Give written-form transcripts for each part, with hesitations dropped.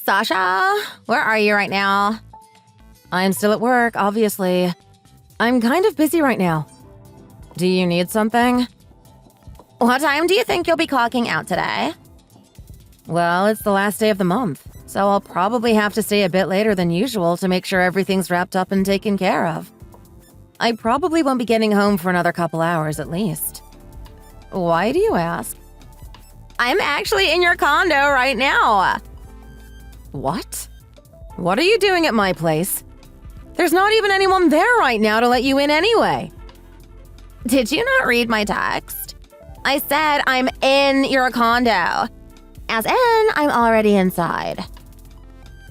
Sasha, where are you right now? I'm still at work, obviously. I'm kind of busy right now. Do you need something? What time do you think you'll be clocking out today? Well, it's the last day of the month, so I'll probably have to stay a bit later than usual to make sure everything's wrapped up and taken care of. I probably won't be getting home for another couple hours at least. Why do you ask? I'm actually in your condo right now. What? What are you doing at my place? There's not even anyone there right now to let you in anyway. Did you not read my text? I said I'm in your condo. As in, I'm already inside.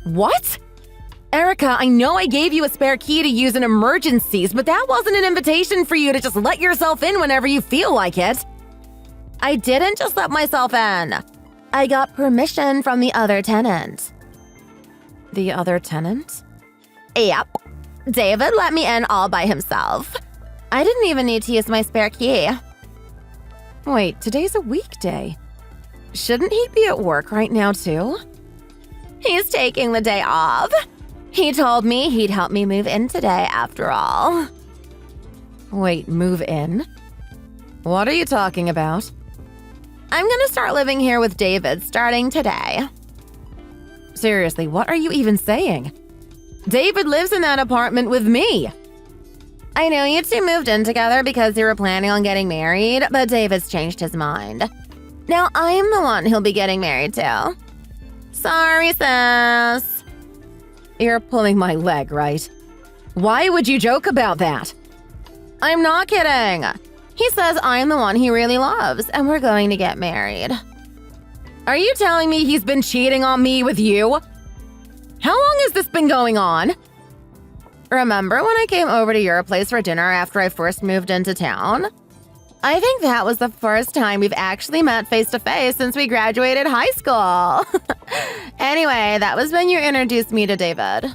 What? Erica, I know I gave you a spare key to use in emergencies, but that wasn't an invitation for you to just let yourself in whenever you feel like it. I didn't just let myself in. I got permission from the other tenant. The other tenant? Yep. David let me in all by himself. I didn't even need to use my spare key. Wait, today's a weekday. Shouldn't he be at work right now too? He's taking the day off. He told me he'd help me move in today after all. Wait, move in? What are you talking about? I'm gonna start living here with David starting today. Seriously, what are you even saying? David lives in that apartment with me. I know you two moved in together because you were planning on getting married, but David's changed his mind. Now I'm the one he'll be getting married to. Sorry, sis. You're pulling my leg, right? Why would you joke about that? I'm not kidding. He says I'm the one he really loves, and we're going to get married. Are you telling me he's been cheating on me with you? How long has this been going on? Remember when I came over to your place for dinner after I first moved into town? I think that was the first time we've actually met face-to-face since we graduated high school. Anyway, that was when you introduced me to David.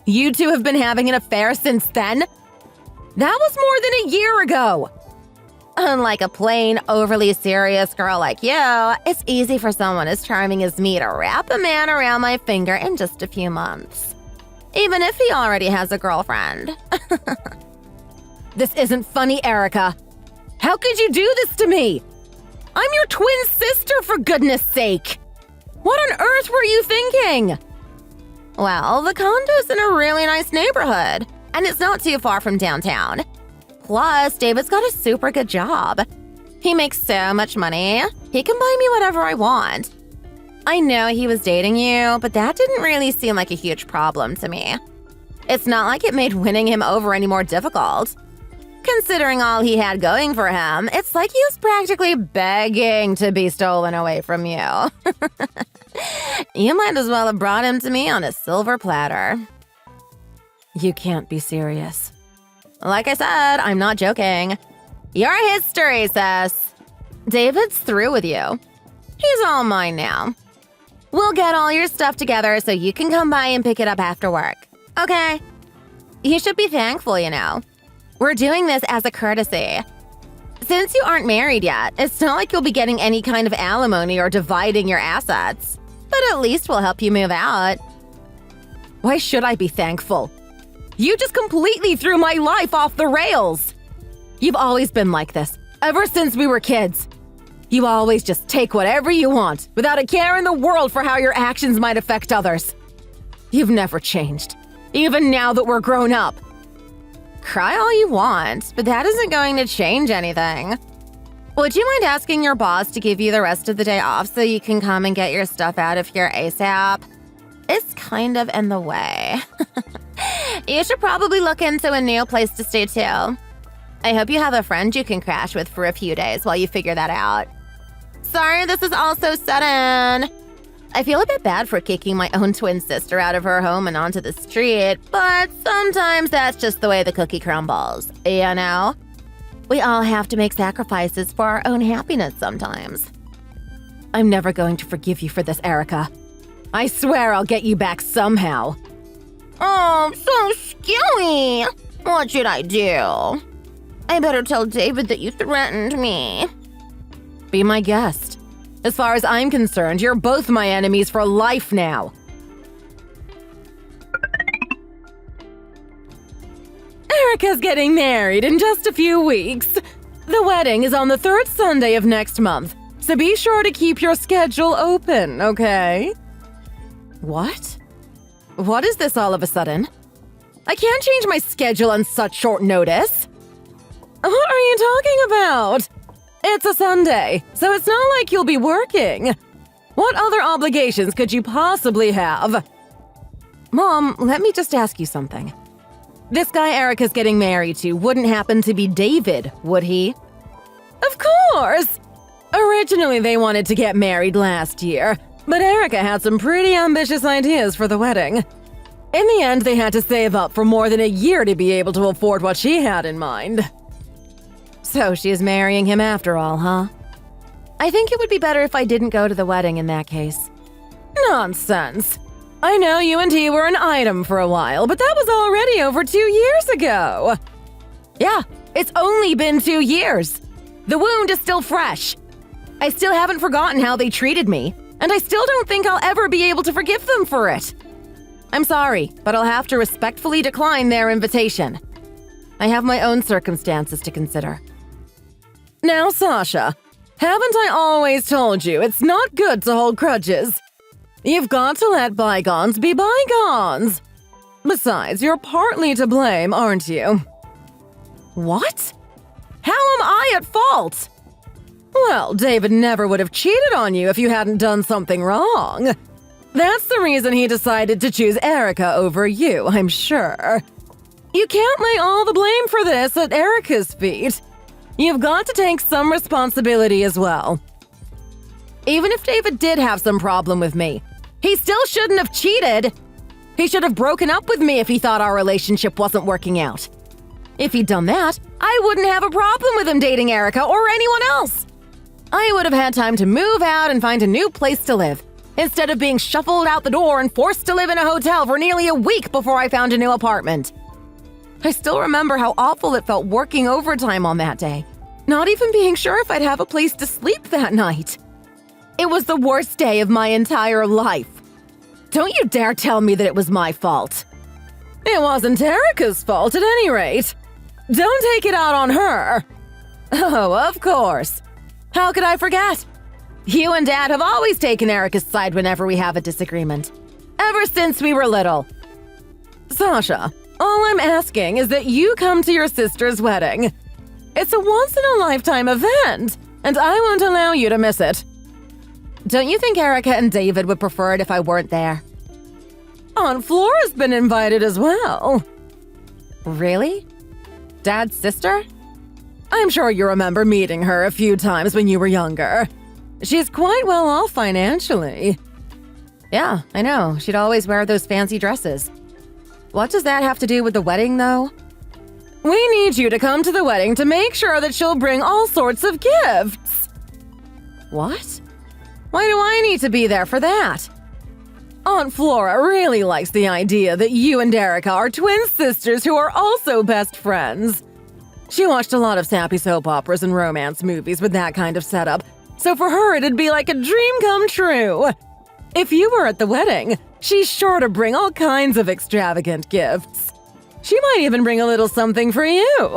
You two have been having an affair since then? That was more than a year ago. Unlike a plain, overly serious girl like you, it's easy for someone as charming as me to wrap a man around my finger in just a few months. Even if he already has a girlfriend. This isn't funny, Erica. How could you do this to me? I'm your twin sister, for goodness sake. What on earth were you thinking? Well, the condo's in a really nice neighborhood, and it's not too far from downtown. Plus, David's got a super good job. He makes so much money. He can buy me whatever I want. I know he was dating you, but that didn't really seem like a huge problem to me. It's not like it made winning him over any more difficult. Considering all he had going for him, it's like he was practically begging to be stolen away from you. You might as well have brought him to me on a silver platter. You can't be serious. Like I said, I'm not joking. Your history, sis. David's through with you. He's all mine now. We'll get all your stuff together so you can come by and pick it up after work. Okay? You should be thankful, you know. We're doing this as a courtesy. Since you aren't married yet, it's not like you'll be getting any kind of alimony or dividing your assets. But at least we'll help you move out. Why should I be thankful? You just completely threw my life off the rails. You've always been like this, ever since we were kids. You always just take whatever you want, without a care in the world for how your actions might affect others. You've never changed, even now that we're grown up. Cry all you want, but that isn't going to change anything. Would you mind asking your boss to give you the rest of the day off so you can come and get your stuff out of here ASAP? It's kind of in the way. You should probably look into a new place to stay too. I hope you have a friend you can crash with for a few days while you figure that out. Sorry this is all so sudden. I feel a bit bad for kicking my own twin sister out of her home and onto the street, but sometimes that's just the way the cookie crumbles, you know? We all have to make sacrifices for our own happiness sometimes. I'm never going to forgive you for this, Erica. I swear I'll get you back somehow. Oh, so scary. What should I do? I better tell David that you threatened me. Be my guest. As far as I'm concerned, you're both my enemies for life now. Erica's getting married in just a few weeks. The wedding is on the third Sunday of next month, so be sure to keep your schedule open, okay? What? What is this all of a sudden? I can't change my schedule on such short notice. What are you talking about? It's a Sunday, so it's not like you'll be working. What other obligations could you possibly have? Mom, let me just ask you something. This guy Erica's getting married to wouldn't happen to be David, would he? Of course! Originally, they wanted to get married last year, but Erica had some pretty ambitious ideas for the wedding. In the end, they had to save up for more than a year to be able to afford what she had in mind. So she's marrying him after all, huh? I think it would be better if I didn't go to the wedding in that case. Nonsense! I know you and he were an item for a while, but that was already over 2 years ago. Yeah, it's only been 2 years. The wound is still fresh. I still haven't forgotten how they treated me, and I still don't think I'll ever be able to forgive them for it. I'm sorry, but I'll have to respectfully decline their invitation. I have my own circumstances to consider. Now, Sasha, haven't I always told you it's not good to hold grudges? You've got to let bygones be bygones. Besides, you're partly to blame, aren't you? What? How am I at fault? Well, David never would have cheated on you if you hadn't done something wrong. That's the reason he decided to choose Erica over you, I'm sure. You can't lay all the blame for this at Erica's feet. You've got to take some responsibility as well. Even if David did have some problem with me, he still shouldn't have cheated. He should have broken up with me if he thought our relationship wasn't working out. If he'd done that, I wouldn't have a problem with him dating Erica or anyone else. I would have had time to move out and find a new place to live, instead of being shuffled out the door and forced to live in a hotel for nearly a week before I found a new apartment. I still remember how awful it felt working overtime on that day, not even being sure if I'd have a place to sleep that night. It was the worst day of my entire life. Don't you dare tell me that it was my fault. It wasn't Erica's fault at any rate. Don't take it out on her. Oh, of course. How could I forget? You and Dad have always taken Erica's side whenever we have a disagreement. Ever since we were little. Sasha, all I'm asking is that you come to your sister's wedding. It's a once-in-a-lifetime event, and I won't allow you to miss it. Don't you think Erica and David would prefer it if I weren't there? Aunt Flora's been invited as well. Really? Dad's sister? I'm sure you remember meeting her a few times when you were younger. She's quite well off financially. Yeah, I know. She'd always wear those fancy dresses. What does that have to do with the wedding, though? We need you to come to the wedding to make sure that she'll bring all sorts of gifts. What? Why do I need to be there for that? Aunt Flora really likes the idea that you and Erica are twin sisters who are also best friends. She watched a lot of sappy soap operas and romance movies with that kind of setup, so for her it'd be like a dream come true. If you were at the wedding, she's sure to bring all kinds of extravagant gifts. She might even bring a little something for you.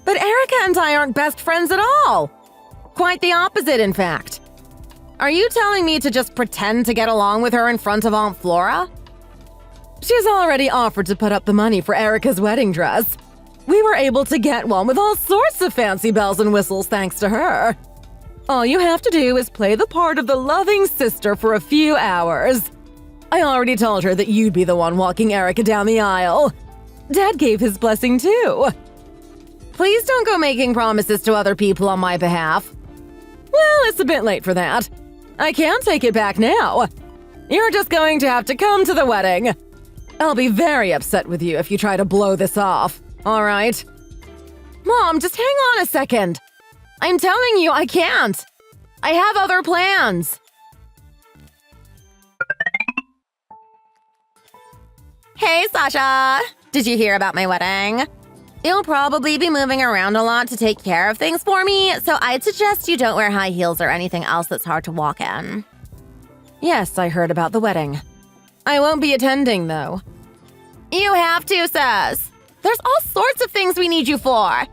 But Erica and I aren't best friends at all. Quite the opposite, in fact. Are you telling me to just pretend to get along with her in front of Aunt Flora? She's already offered to put up the money for Erica's wedding dress. We were able to get one with all sorts of fancy bells and whistles thanks to her. All you have to do is play the part of the loving sister for a few hours. I already told her that you'd be the one walking Erica down the aisle. Dad gave his blessing too. Please don't go making promises to other people on my behalf. Well, it's a bit late for that. I can't take it back now. You're just going to have to come to the wedding. I'll be very upset with you if you try to blow this off, all right? Mom, just hang on a second. I'm telling you, I can't. I have other plans. Hey, Sasha. Did you hear about my wedding? You'll probably be moving around a lot to take care of things for me, so I'd suggest you don't wear high heels or anything else that's hard to walk in. Yes, I heard about the wedding. I won't be attending, though. You have to, sis. There's all sorts of things we need you for.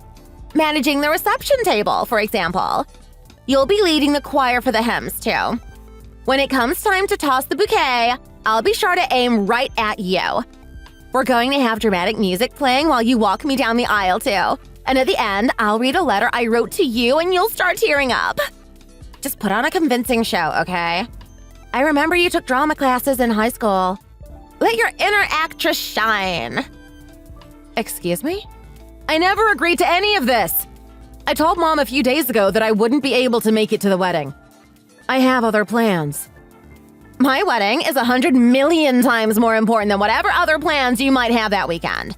Managing the reception table, for example. You'll be leading the choir for the hymns, too. When it comes time to toss the bouquet, I'll be sure to aim right at you. We're going to have dramatic music playing while you walk me down the aisle, too. And at the end, I'll read a letter I wrote to you and you'll start tearing up. Just put on a convincing show, okay? I remember you took drama classes in high school. Let your inner actress shine. Excuse me? I never agreed to any of this. I told Mom a few days ago that I wouldn't be able to make it to the wedding. I have other plans. My wedding is 100 million times more important than whatever other plans you might have that weekend.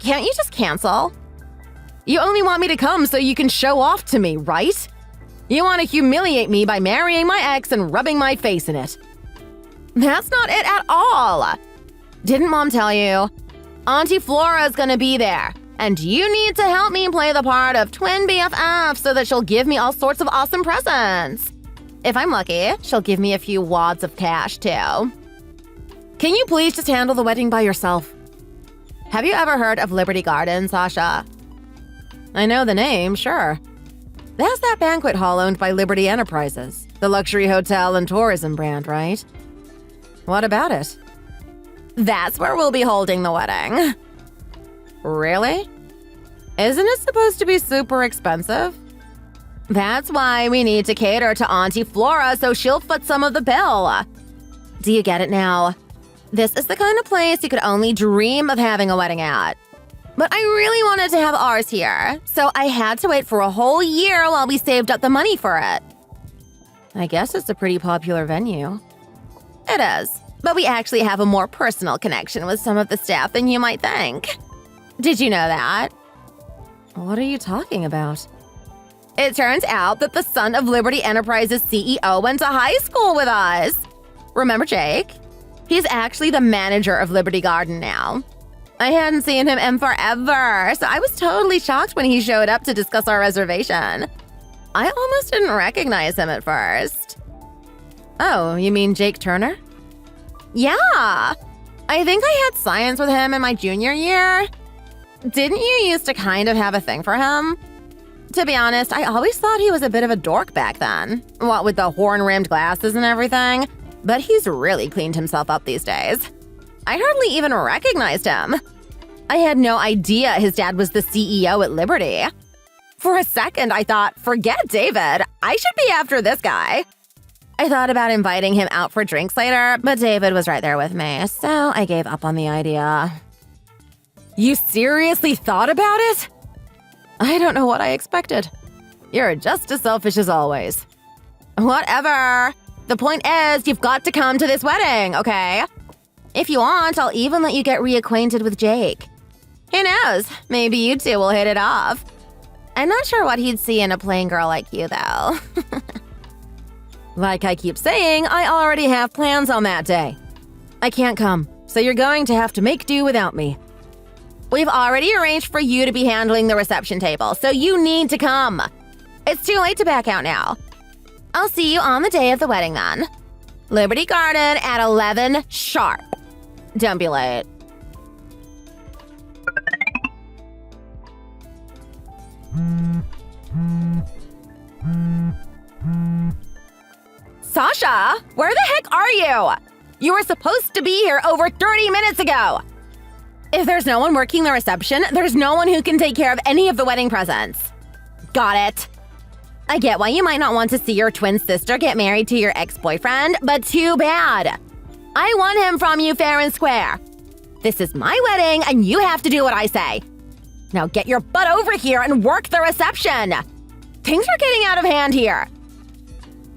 Can't you just cancel? You only want me to come so you can show off to me, right? You want to humiliate me by marrying my ex and rubbing my face in it. That's not it at all. Didn't Mom tell you? Auntie Flora's gonna be there, and you need to help me play the part of twin BFF so that she'll give me all sorts of awesome presents. If I'm lucky, she'll give me a few wads of cash, too. Can you please just handle the wedding by yourself? Have you ever heard of Liberty Garden, Sasha? I know the name, sure. That's that banquet hall owned by Liberty Enterprises, the luxury hotel and tourism brand, right? What about it? That's where we'll be holding the wedding. Really? Isn't it supposed to be super expensive? That's why we need to cater to Auntie Flora so she'll foot some of the bill. Do you get it now? This is the kind of place you could only dream of having a wedding at. But I really wanted to have ours here, so I had to wait for a whole year while we saved up the money for it. I guess it's a pretty popular venue. It is, but we actually have a more personal connection with some of the staff than you might think. Did you know that? What are you talking about? It turns out that the son of Liberty Enterprises CEO went to high school with us. Remember Jake? He's actually the manager of Liberty Garden now. I hadn't seen him in forever, so I was totally shocked when he showed up to discuss our reservation. I almost didn't recognize him at first. Oh, you mean Jake Turner? Yeah. I think I had science with him in my junior year. Didn't you used to kind of have a thing for him? To be honest, I always thought he was a bit of a dork back then. What with the horn-rimmed glasses and everything. But he's really cleaned himself up these days. I hardly even recognized him. I had no idea his dad was the CEO at Liberty. For a second, I thought, forget David. I should be after this guy. I thought about inviting him out for drinks later, but David was right there with me, so I gave up on the idea. You seriously thought about it? I don't know what I expected. You're just as selfish as always. Whatever. The point is, you've got to come to this wedding, okay? If you want, I'll even let you get reacquainted with Jake. Who knows? Maybe you two will hit it off. I'm not sure what he'd see in a plain girl like you, though. Like I keep saying, I already have plans on that day. I can't come, so you're going to have to make do without me. We've already arranged for you to be handling the reception table, so you need to come. It's too late to back out now. I'll see you on the day of the wedding then. Liberty Garden at 11 sharp. Don't be late. Sasha, where the heck are you? You were supposed to be here over 30 minutes ago. If there's no one working the reception, there's no one who can take care of any of the wedding presents. Got it. I get why you might not want to see your twin sister get married to your ex-boyfriend, but too bad. I want him from you fair and square. This is my wedding, and you have to do what I say. Now get your butt over here and work the reception. Things are getting out of hand here.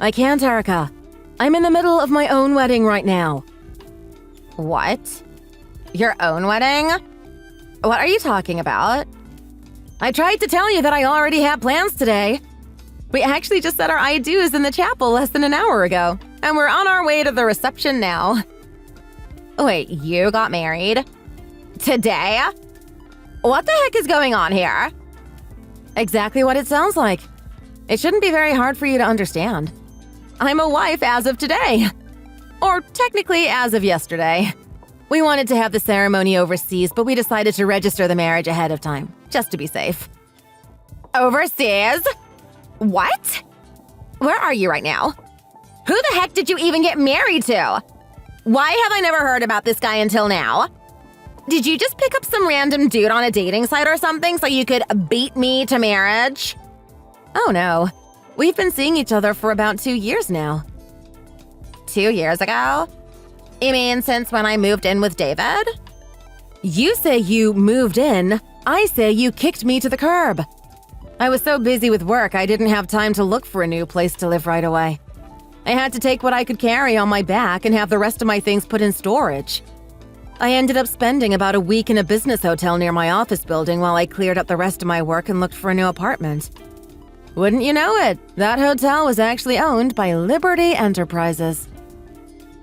I can't, Erica. I'm in the middle of my own wedding right now. What? Your own wedding? What are you talking about? I tried to tell you that I already had plans today. We actually just said our I-dos in the chapel less than an hour ago, and we're on our way to the reception now. Wait, you got married? Today? What the heck is going on here? Exactly what it sounds like. It shouldn't be very hard for you to understand. I'm a wife as of today. Or technically as of yesterday. We wanted to have the ceremony overseas, but we decided to register the marriage ahead of time, just to be safe. Overseas? What? Where are you right now? Who the heck did you even get married to? Why have I never heard about this guy until now? Did you just pick up some random dude on a dating site or something so you could beat me to marriage? Oh no. We've been seeing each other for about 2 years now. 2 years ago? You mean since when I moved in with David? You say you moved in. I say you kicked me to the curb. I was so busy with work I didn't have time to look for a new place to live right away. I had to take what I could carry on my back and have the rest of my things put in storage. I ended up spending about a week in a business hotel near my office building while I cleared up the rest of my work and looked for a new apartment. Wouldn't you know it, that hotel was actually owned by Liberty Enterprises.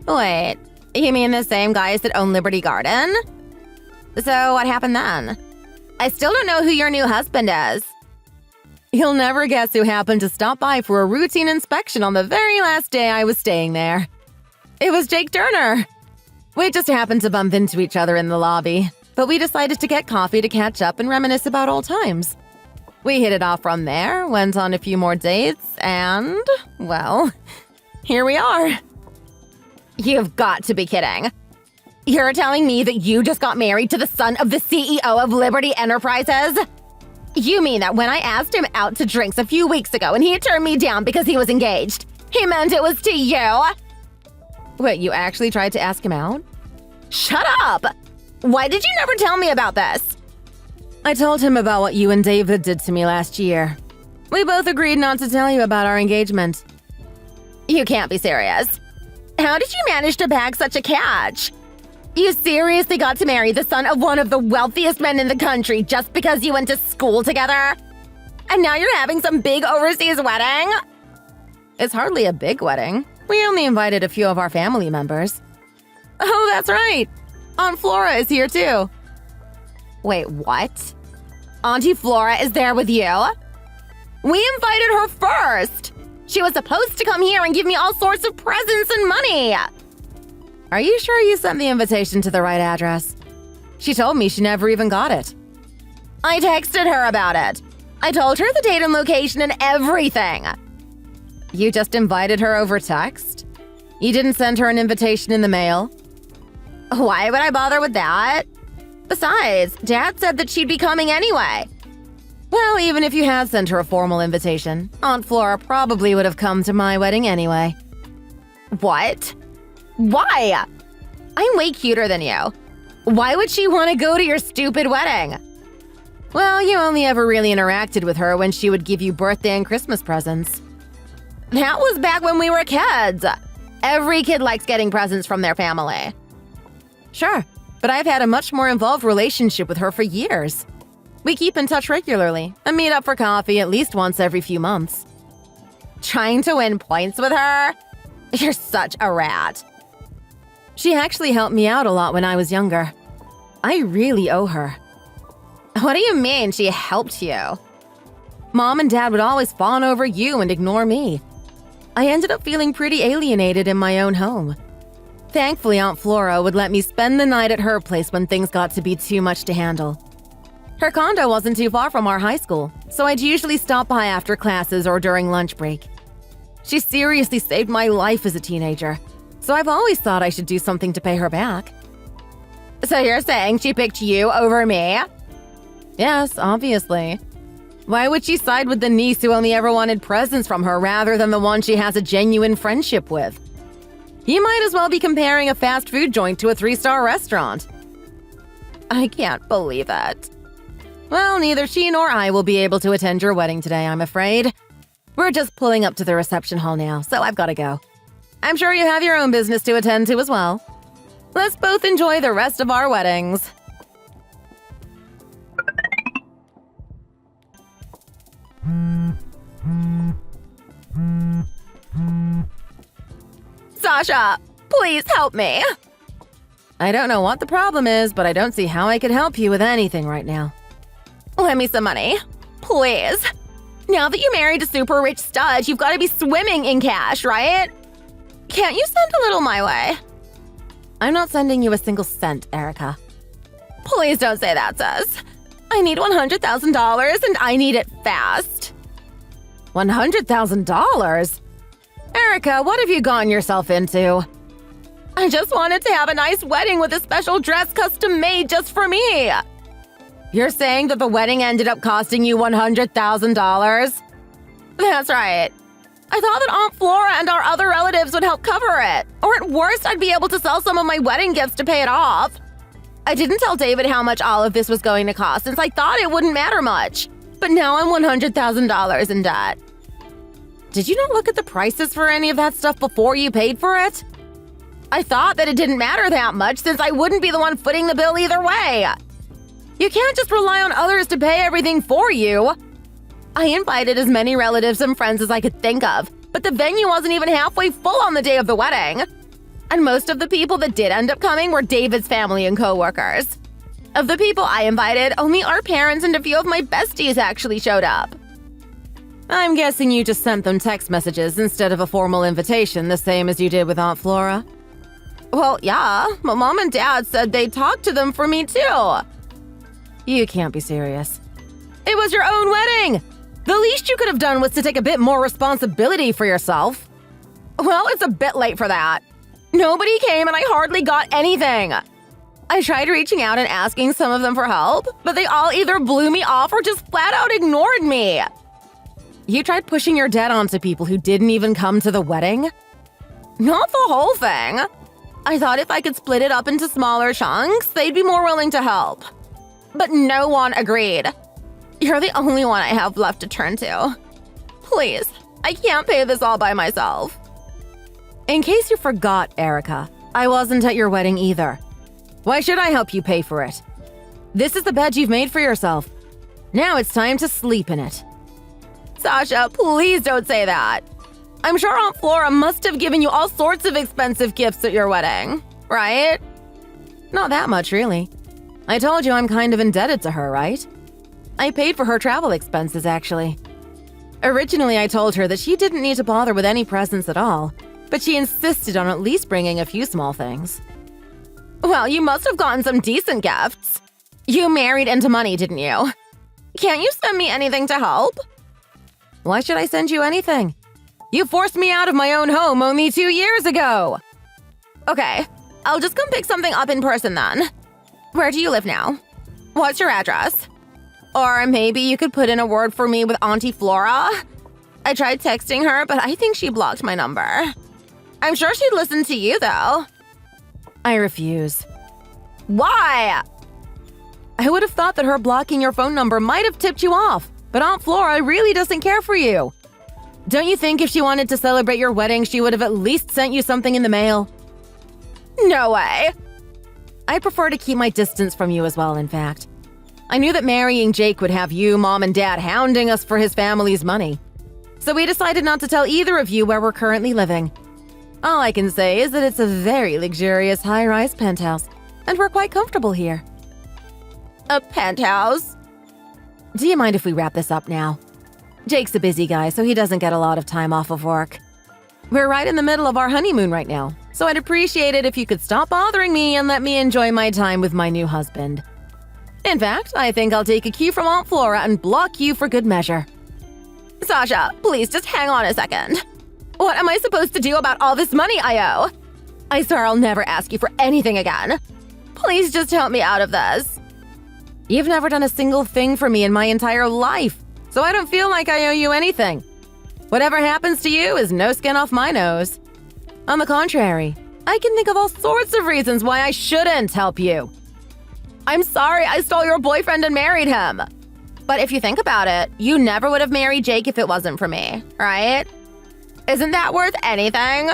Wait, you mean the same guys that own Liberty Garden? So what happened then? I still don't know who your new husband is. You'll never guess who happened to stop by for a routine inspection on the very last day I was staying there. It was Jake Turner. We just happened to bump into each other in the lobby, but we decided to get coffee to catch up and reminisce about old times. We hit it off from there, went on a few more dates, and, well, here we are. You've got to be kidding. You're telling me that you just got married to the son of the CEO of Liberty Enterprises? You mean that when I asked him out to drinks a few weeks ago and he turned me down because he was engaged, he meant it was to you? Wait, you actually tried to ask him out? Shut up! Why did you never tell me about this? I told him about what you and David did to me last year. We both agreed not to tell you about our engagement. You can't be serious. How did you manage to bag such a catch? You seriously got to marry the son of one of the wealthiest men in the country just because you went to school together? And now you're having some big overseas wedding? It's hardly a big wedding. We only invited a few of our family members. Oh, that's right. Aunt Flora is here too. Wait, what? Auntie Flora is there with you? We invited her first. She was supposed to come here and give me all sorts of presents and money. Are you sure you sent the invitation to the right address? She told me she never even got it. I texted her about it. I told her the date and location and everything. You just invited her over text? You didn't send her an invitation in the mail? Why would I bother with that? Besides, Dad said that she'd be coming anyway. Well, even if you had sent her a formal invitation, Aunt Flora probably would have come to my wedding anyway. What? Why? I'm way cuter than you. Why would she want to go to your stupid wedding? Well, you only ever really interacted with her when she would give you birthday and Christmas presents. That was back when we were kids. Every kid likes getting presents from their family. Sure, but I've had a much more involved relationship with her for years. We keep in touch regularly and meet up for coffee at least once every few months. Trying to win points with her? You're such a rat. She actually helped me out a lot when I was younger. I really owe her. What do you mean she helped you? Mom and Dad would always fawn over you and ignore me. I ended up feeling pretty alienated in my own home. Thankfully, Aunt Flora would let me spend the night at her place when things got to be too much to handle. Her condo wasn't too far from our high school, so I'd usually stop by after classes or during lunch break. She seriously saved my life as a teenager, so I've always thought I should do something to pay her back. So you're saying she picked you over me? Yes, obviously. Why would she side with the niece who only ever wanted presents from her rather than the one she has a genuine friendship with? You might as well be comparing a fast food joint to a 3-star restaurant. I can't believe it. Well, neither she nor I will be able to attend your wedding today, I'm afraid. We're just pulling up to the reception hall now, so I've got to go. I'm sure you have your own business to attend to as well. Let's both enjoy the rest of our weddings. Sasha, please help me. I don't know what the problem is, but I don't see how I could help you with anything right now. Lend me some money. Please. Now that you married a super rich stud, you've got to be swimming in cash, right? Can't you send a little my way? I'm not sending you a single cent, Erica. Please don't say that, sis. I need $100,000 and I need it fast. $100,000? Erica, what have you gotten yourself into? I just wanted to have a nice wedding with a special dress custom made just for me. You're saying that the wedding ended up costing you $100,000? That's right. I thought that Aunt Flora and our other relatives would help cover it. Or at worst, I'd be able to sell some of my wedding gifts to pay it off. I didn't tell David how much all of this was going to cost since I thought it wouldn't matter much. But now I'm $100,000 in debt. Did you not look at the prices for any of that stuff before you paid for it? I thought that it didn't matter that much since I wouldn't be the one footing the bill either way. You can't just rely on others to pay everything for you. I invited as many relatives and friends as I could think of, but the venue wasn't even halfway full on the day of the wedding. And most of the people that did end up coming were David's family and coworkers. Of the people I invited, only our parents and a few of my besties actually showed up. I'm guessing you just sent them text messages instead of a formal invitation, the same as you did with Aunt Flora? Well, yeah, my mom and dad said they'd talk to them for me too. You can't be serious. It was your own wedding! The least you could have done was to take a bit more responsibility for yourself. Well, it's a bit late for that. Nobody came and I hardly got anything. I tried reaching out and asking some of them for help, but they all either blew me off or just flat out ignored me. You tried pushing your debt onto people who didn't even come to the wedding? Not the whole thing. I thought if I could split it up into smaller chunks, they'd be more willing to help. But no one agreed. You're the only one I have left to turn to. Please, I can't pay this all by myself. In case you forgot, Erica, I wasn't at your wedding either. Why should I help you pay for it? This is the bed you've made for yourself. Now it's time to sleep in it. Sasha, please don't say that. I'm sure Aunt Flora must have given you all sorts of expensive gifts at your wedding, right? Not that much, really. I told you I'm kind of indebted to her, right? I paid for her travel expenses, actually. Originally, I told her that she didn't need to bother with any presents at all, but she insisted on at least bringing a few small things. Well, you must have gotten some decent gifts. You married into money, didn't you? Can't you send me anything to help? Why should I send you anything? You forced me out of my own home only 2 years ago. Okay, I'll just come pick something up in person then. Where do you live now? What's your address? Or maybe you could put in a word for me with Auntie Flora? I tried texting her, but I think she blocked my number. I'm sure she'd listen to you, though. I refuse. Why? I would have thought that her blocking your phone number might have tipped you off, but Aunt Flora really doesn't care for you. Don't you think if she wanted to celebrate your wedding, she would have at least sent you something in the mail? No way. I prefer to keep my distance from you as well, in fact. I knew that marrying Jake would have you, Mom, and Dad hounding us for his family's money. So we decided not to tell either of you where we're currently living. All I can say is that it's a very luxurious high-rise penthouse, and we're quite comfortable here. A penthouse? Do you mind if we wrap this up now? Jake's a busy guy, so he doesn't get a lot of time off of work. We're right in the middle of our honeymoon right now, so I'd appreciate it if you could stop bothering me and let me enjoy my time with my new husband. In fact, I think I'll take a cue from Aunt Flora and block you for good measure. Sasha, please just hang on a second. What am I supposed to do about all this money I owe? I swear I'll never ask you for anything again. Please just help me out of this. You've never done a single thing for me in my entire life, so I don't feel like I owe you anything. Whatever happens to you is no skin off my nose. On the contrary, I can think of all sorts of reasons why I shouldn't help you. I'm sorry I stole your boyfriend and married him. But if you think about it, you never would have married Jake if it wasn't for me, right? Isn't that worth anything?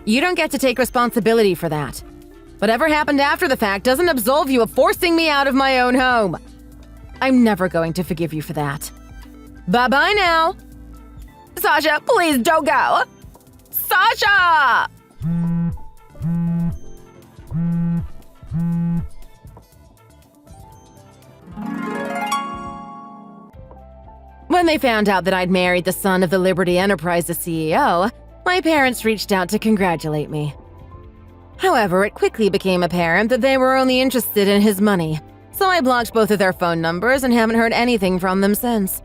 You don't get to take responsibility for that. Whatever happened after the fact doesn't absolve you of forcing me out of my own home. I'm never going to forgive you for that. Bye-bye now. Sasha, please don't go. Sasha! When they found out that I'd married the son of the Liberty Enterprises CEO, my parents reached out to congratulate me. However, it quickly became apparent that they were only interested in his money, so I blocked both of their phone numbers and haven't heard anything from them since.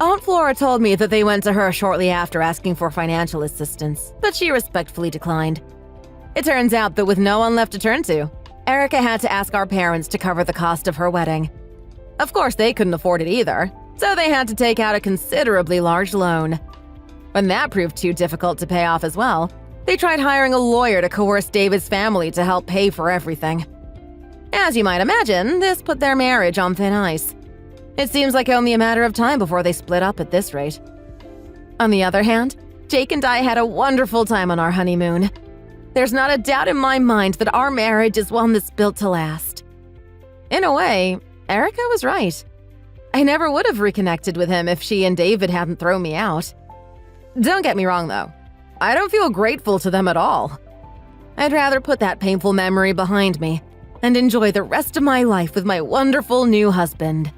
Aunt Flora told me that they went to her shortly after asking for financial assistance, but she respectfully declined. It turns out that with no one left to turn to, Erica had to ask our parents to cover the cost of her wedding. Of course, they couldn't afford it either, so they had to take out a considerably large loan. When that proved too difficult to pay off as well, they tried hiring a lawyer to coerce David's family to help pay for everything. As you might imagine, this put their marriage on thin ice. It seems like only a matter of time before they split up at this rate. On the other hand, Jake and I had a wonderful time on our honeymoon. There's not a doubt in my mind that our marriage is one that's built to last. In a way, Erica was right. I never would have reconnected with him if she and David hadn't thrown me out. Don't get me wrong, though. I don't feel grateful to them at all. I'd rather put that painful memory behind me and enjoy the rest of my life with my wonderful new husband.